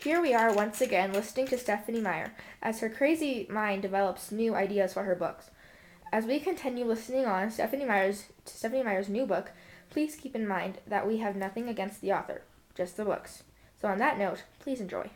Here we are once again listening to Stephanie Meyer as her crazy mind develops new ideas for her books. As we continue listening on Stephanie Meyer's new book, please keep in mind that we have nothing against the author, just the books. So on that note, please enjoy.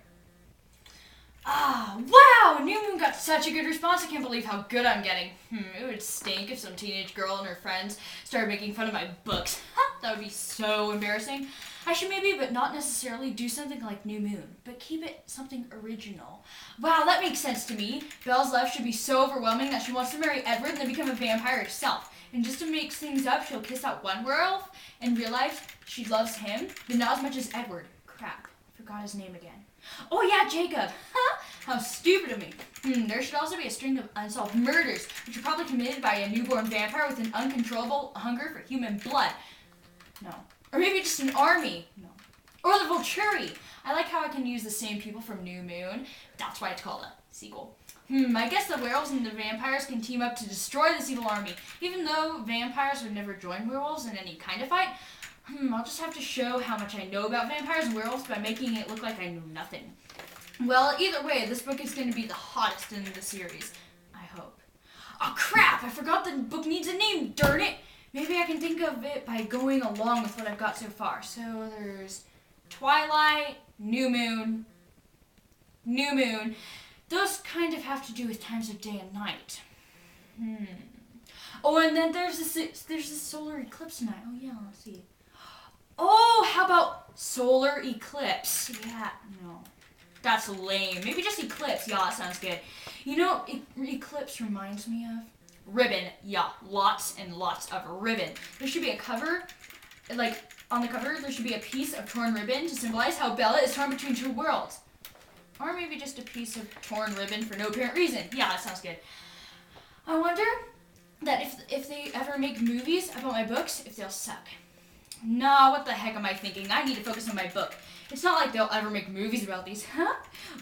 Wow! New Moon got such a good response. I can't believe how good I'm getting. It would stink if some teenage girl and her friends started making fun of my books. That would be so embarrassing. I should maybe, but not necessarily, do something like New Moon, but keep it something original. Wow, that makes sense to me. Belle's love should be so overwhelming that she wants to marry Edward and then become a vampire herself. And just to mix things up, she'll kiss that one werewolf and realize she loves him, but not as much as Edward. Crap, I forgot his name again. Oh yeah, Jacob. How stupid of me. There should also be a string of unsolved murders, which are probably committed by a newborn vampire with an uncontrollable hunger for human blood. No. Or maybe just an army. No. Or the Volturi. I like how I can use the same people from New Moon. That's why it's called a sequel. I guess the werewolves and the vampires can team up to destroy this evil army. Even though vampires would never join werewolves in any kind of fight, I'll just have to show how much I know about vampires and werewolves by making it look like I know nothing. Well, either way, this book is going to be the hottest in the series. I hope. Oh crap! I forgot the book needs a name, darn it! Maybe I can think of it by going along with what I've got so far. So there's Twilight, New Moon. Those kind of have to do with times of day and night. Oh, and then there's this solar eclipse night. Oh yeah, let's see. Oh, how about solar eclipse? Yeah, no. That's lame. Maybe just eclipse. Yeah, that sounds good. You know, eclipse reminds me of ribbon. Yeah, lots and lots of ribbon. There should be a cover, like on the cover, there should be a piece of torn ribbon to symbolize how Bella is torn between two worlds. Or maybe just a piece of torn ribbon for no apparent reason. Yeah, that sounds good. I wonder that if they ever make movies about my books, if they'll suck. No, what the heck am I thinking? I need to focus on my book. It's not like they'll ever make movies about these.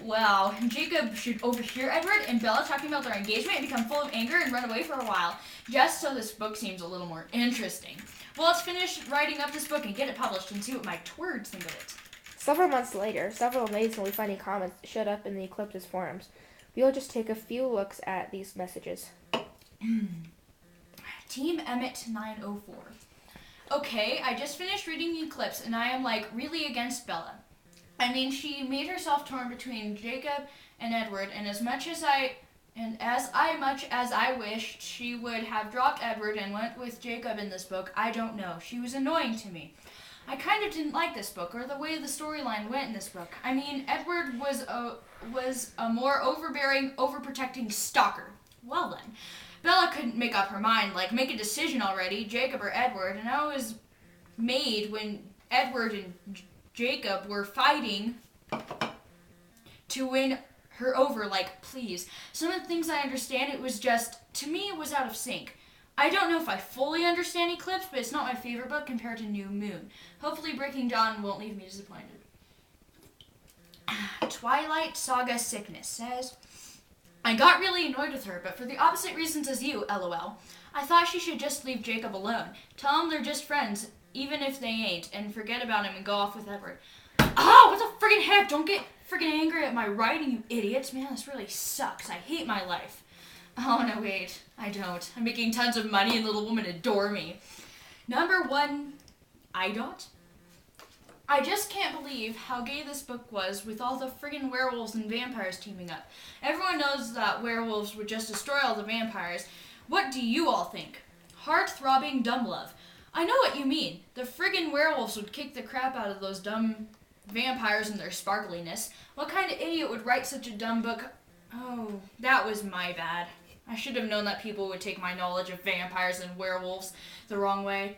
Wow. Jacob should overhear Edward and Bella talking about their engagement and become full of anger and run away for a while, just so this book seems a little more interesting. Well, let's finish writing up this book and get it published and see what my twerds think of it. Several months later, several amazingly funny comments showed up in the Eclipse's forums. We'll just take a few looks at these messages. Team Emmett 904. Okay, I just finished reading Eclipse and I am really against Bella. I mean, she made herself torn between Jacob and Edward, and as much as I wished she would have dropped Edward and went with Jacob in this book, I don't know. She was annoying to me. I kind of didn't like this book or the way the storyline went in this book. I mean, Edward was a more overbearing, overprotecting stalker. Well then. Bella couldn't make up her mind, make a decision already, Jacob or Edward, and that was made when Edward and Jacob were fighting to win her over, please. Some of the things I understand, it was just, to me, it was out of sync. I don't know if I fully understand Eclipse, but it's not my favorite book compared to New Moon. Hopefully Breaking Dawn won't leave me disappointed. Twilight Saga Sickness says, I got really annoyed with her, but for the opposite reasons as you, LOL. I thought she should just leave Jacob alone. Tell him they're just friends, even if they ain't, and forget about him and go off with Edward. Oh, what the friggin' heck? Don't get friggin' angry at my writing, you idiots. Man, this really sucks. I hate my life. Oh, no, wait. I don't. I'm making tons of money and little women adore me. Number 1, I just can't believe how gay this book was with all the friggin' werewolves and vampires teaming up. Everyone knows that werewolves would just destroy all the vampires. What do you all think? Heart-throbbing dumb love. I know what you mean. The friggin' werewolves would kick the crap out of those dumb vampires and their sparkliness. What kind of idiot would write such a dumb book? Oh, that was my bad. I should have known that people would take my knowledge of vampires and werewolves the wrong way.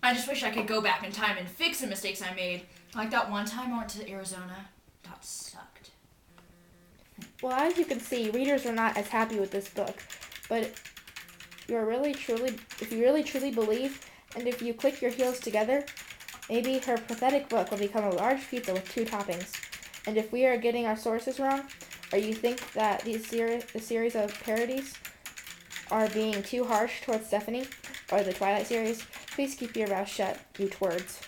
I just wish I could go back in time and fix the mistakes I made. Like that one time I went to Arizona. That sucked. Well, as you can see, readers are not as happy with this book, but if you really truly believe, and if you click your heels together, maybe her pathetic book will become a large pizza with 2 toppings. And if we are getting our sources wrong, or you think that the series of parodies are being too harsh towards Stephanie, or the Twilight series, please keep your mouth shut, you twerds.